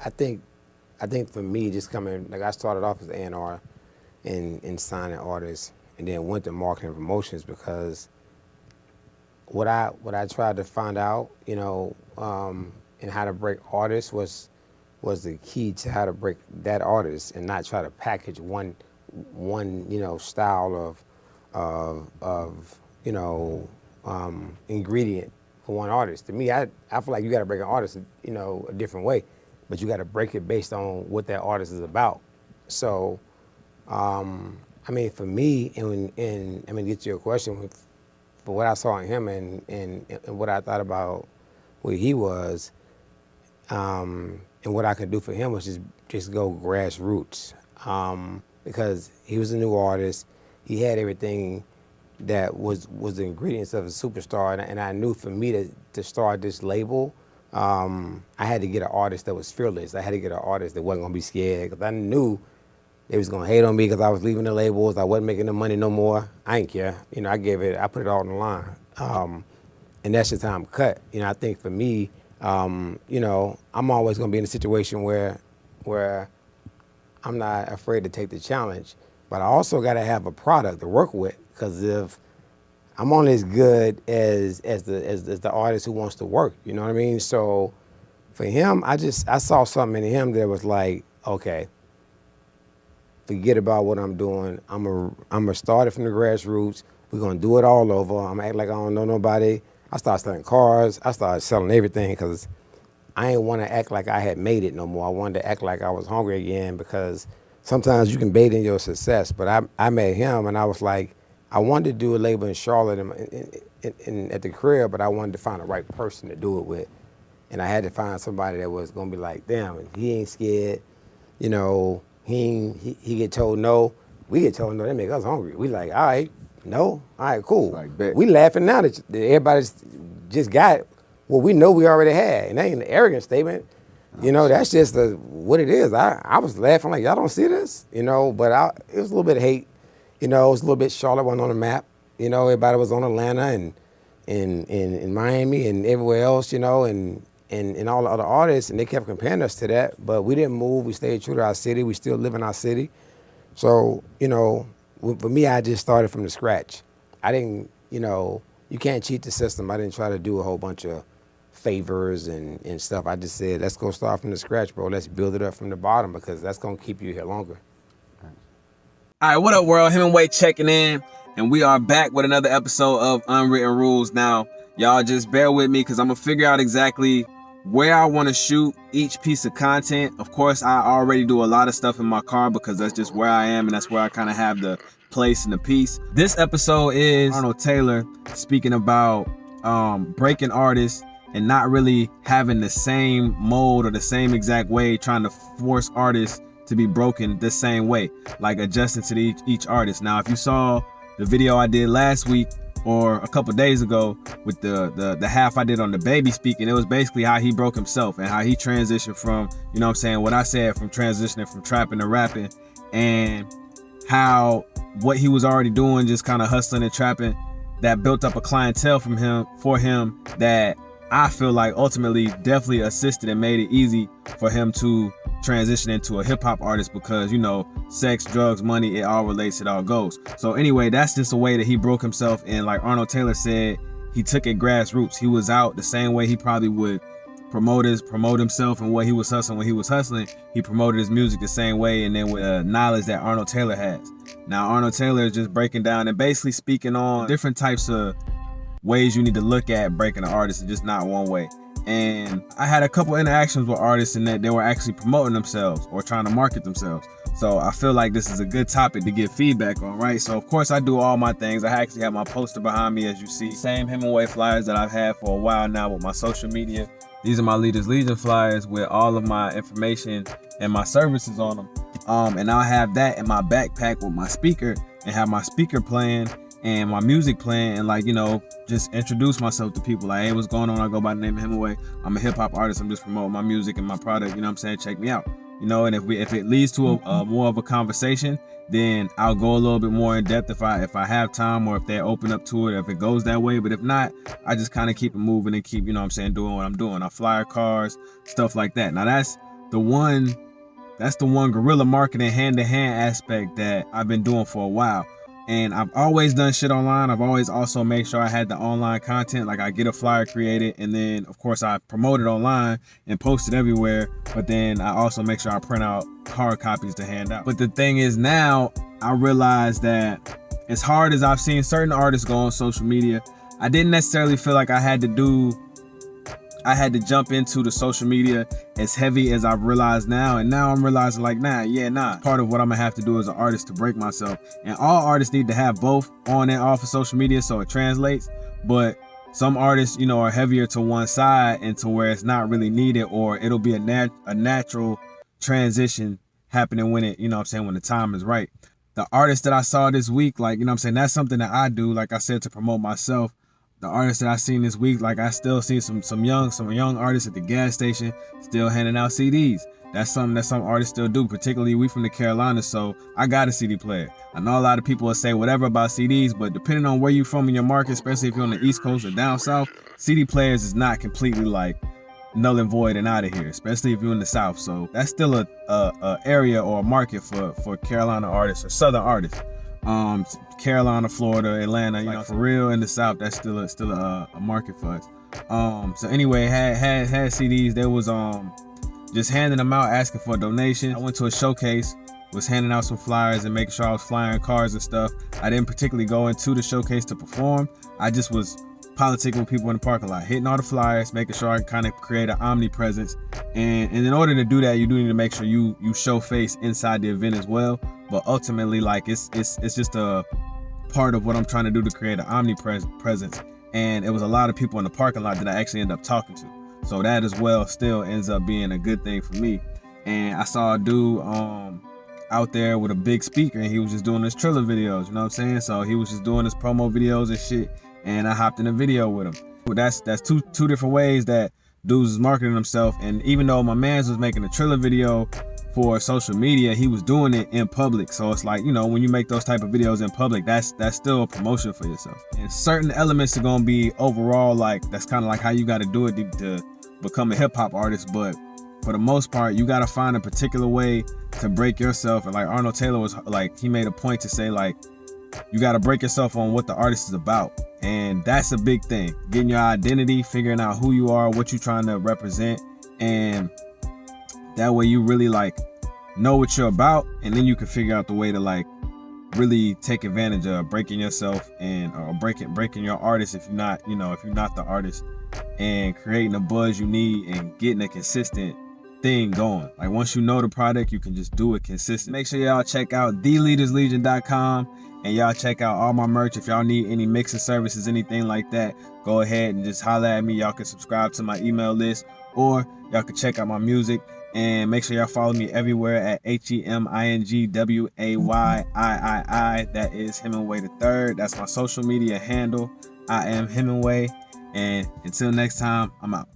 I think for me, just coming, like I started off as A&R and signing artists, and then went to marketing and promotions because what I tried to find out, and how to break artists was the key to how to break that artist, and not try to package one style of ingredient for one artist. To me, I feel like you got to break an artist, a different way, but you got to break it based on what that artist is about. So, for me, and get to your question, for what I saw in him and what I thought about who he was, and what I could do for him was just go grassroots, because he was a new artist. He had everything that was the ingredients of a superstar, and I knew for me to start this label, I had to get an artist that was fearless. I had to get an artist that wasn't gonna be scared, because I knew they was gonna hate on me because I was leaving the labels. I wasn't making the money no more. I ain't care. I put it all on the line, and that's just how I'm cut. I think for me, I'm always gonna be in a situation where I'm not afraid to take the challenge, but I also got to have a product to work with, because if I'm only as good as the artist who wants to work, you know what I mean? So for him, I saw something in him that was like, okay, forget about what I'm doing. I'm gonna start it from the grassroots. We're gonna do it all over. I'm gonna act like I don't know nobody. I started selling cars. I started selling everything because I didn't want to act like I had made it no more. I wanted to act like I was hungry again, because sometimes you can bait in your success. But I met him, and I was like, I wanted to do a label in Charlotte at the crib, but I wanted to find the right person to do it with. And I had to find somebody that was gonna be like, damn, he ain't scared. He get told no. We get told no, they make us hungry. We like, all right, no, all right, cool. Like, bet. We laughing now that everybody's just got what we know we already had. And that ain't an arrogant statement. That's just what it is. I was laughing like, y'all don't see this? But it was a little bit of hate. It was a little bit, Charlotte wasn't on the map. Everybody was on Atlanta and Miami and everywhere else, and all the other artists, and they kept comparing us to that. But we didn't move. We stayed true to our city. We still live in our city. So, for me, I just started from the scratch. I didn't, you can't cheat the system. I didn't try to do a whole bunch of favors and stuff. I just said, let's go start from the scratch, bro. Let's build it up from the bottom, because that's going to keep you here longer. All right, what up, world? Hemingway checking in, and we are back with another episode of Unwritten Rules. Now, y'all just bear with me, because I'm going to figure out exactly where I want to shoot each piece of content. Of course, I already do a lot of stuff in my car, because that's just where I am, and that's where I kind of have the place and the piece. This episode is Arnold Taylor speaking about breaking artists and not really having the same mold or the same exact way, trying to force artists to be broken the same way, like adjusting to each artist. Now, if you saw the video I did last week or a couple days ago with the half I did on DaBaby speaking, it was basically how he broke himself and how he transitioned from, what I said, from transitioning from trapping to rapping, and how what he was already doing, just kind of hustling and trapping, that built up a clientele for him that I feel like ultimately definitely assisted and made it easy for him to transition into a hip-hop artist, because sex, drugs, money, it all relates, it all goes. So anyway, that's just a way that he broke himself. And like Arnold Taylor said, he took it grassroots. He was out the same way he probably would promote himself and what he was hustling when he was hustling. He promoted his music the same way, and then with knowledge that Arnold Taylor has. Now Arnold Taylor is just breaking down and basically speaking on different types of ways you need to look at breaking an artist, and just not one way. And I had a couple interactions with artists in that they were actually promoting themselves or trying to market themselves. So I feel like this is a good topic to get feedback on, right? So of course I do all my things. I actually have my poster behind me, as you see. Same Hemingway flyers that I've had for a while now with my social media. These are my Leaders Legion flyers with all of my information and my services on them. And I'll have that in my backpack with my speaker, and have my speaker playing and my music playing, and just introduce myself to people. Like, hey, what's going on? I go by the name of Hemingway. I'm a hip hop artist. I'm just promoting my music and my product. Check me out. And if it leads to a more of a conversation, then I'll go a little bit more in depth if I have time, or if they're open up to it, or if it goes that way. But if not, I just kind of keep it moving and keep, doing what I'm doing. I flyer cars, stuff like that. Now that's the one guerrilla marketing hand-to-hand aspect that I've been doing for a while. And I've always done shit online. I've always also made sure I had the online content. Like I get a flyer created, and then of course I promote it online and post it everywhere. But then I also make sure I print out hard copies to hand out. But the thing is, now I realize that as hard as I've seen certain artists go on social media, I didn't necessarily feel like I had to jump into the social media as heavy as I've realized now. And now I'm realizing like, nah. Part of what I'm gonna have to do as an artist to break myself. And all artists need to have both on and off of social media so it translates. But some artists, you know, are heavier to one side and to where it's not really needed, or it'll be a natural transition happening when it, you know what I'm saying, when the time is right. The artists that I saw this week, like, you know what I'm saying, that's something that I do, like I said, to promote myself. The artists that I seen this week, like I still see some young artists at the gas station still handing out CDs. That's something that some artists still do, particularly we from the Carolinas, so I got a CD player. I know a lot of people will say whatever about CDs, but depending on where you're from in your market, especially if you're on the East Coast or down South, CD players is not completely like null and void and out of here, especially if you're in the South. So that's still a area or a market for Carolina artists or Southern artists. Carolina, Florida, Atlanta, you know, for real in the South, that's still a market for us. So anyway, had CDs. There was just handing them out, asking for a donation. I went to a showcase, was handing out some flyers and making sure I was flying cars and stuff. I didn't particularly go into the showcase to perform. I just was politicking with people in the parking lot, hitting all the flyers, making sure I kind of create an omnipresence. And in order to do that, you do need to make sure you show face inside the event as well. But ultimately, like it's just a part of what I'm trying to do to create an omnipresence. And it was a lot of people in the parking lot that I actually ended up talking to. So that as well still ends up being a good thing for me. And I saw a dude out there with a big speaker, and he was just doing his Triller videos, you know what I'm saying? So he was just doing his promo videos and shit, and I hopped in a video with him. But that's two different ways that dudes is marketing himself. And even though my man's was making a Triller video for social media, he was doing it in public. So it's like, you know, when you make those type of videos in public, that's still a promotion for yourself. And certain elements are gonna be overall, like that's kind of like how you got to do it to become a hip hop artist. But for the most part, you got to find a particular way to break yourself. And like Arnold Taylor was like, he made a point to say like, you got to break yourself on what the artist is about. And that's a big thing. Getting your identity, figuring out who you are, what you're trying to represent. And that way you really like know what you're about. And then you can figure out the way to like really take advantage of breaking yourself and or breaking your artist if you're not the artist, and creating the buzz you need and getting a consistent thing going. Like once you know the product, you can just do it consistent. Make sure y'all check out theleaderslegion.com, and y'all check out all my merch. If y'all need any mixing services, anything like that, go ahead and just holler at me. Y'all can subscribe to my email list, or y'all can check out my music. And make sure y'all follow me everywhere at HEMINGWAYIII. That is Hemingway III. That's my social media handle. I am Hemingway. And until next time, I'm out.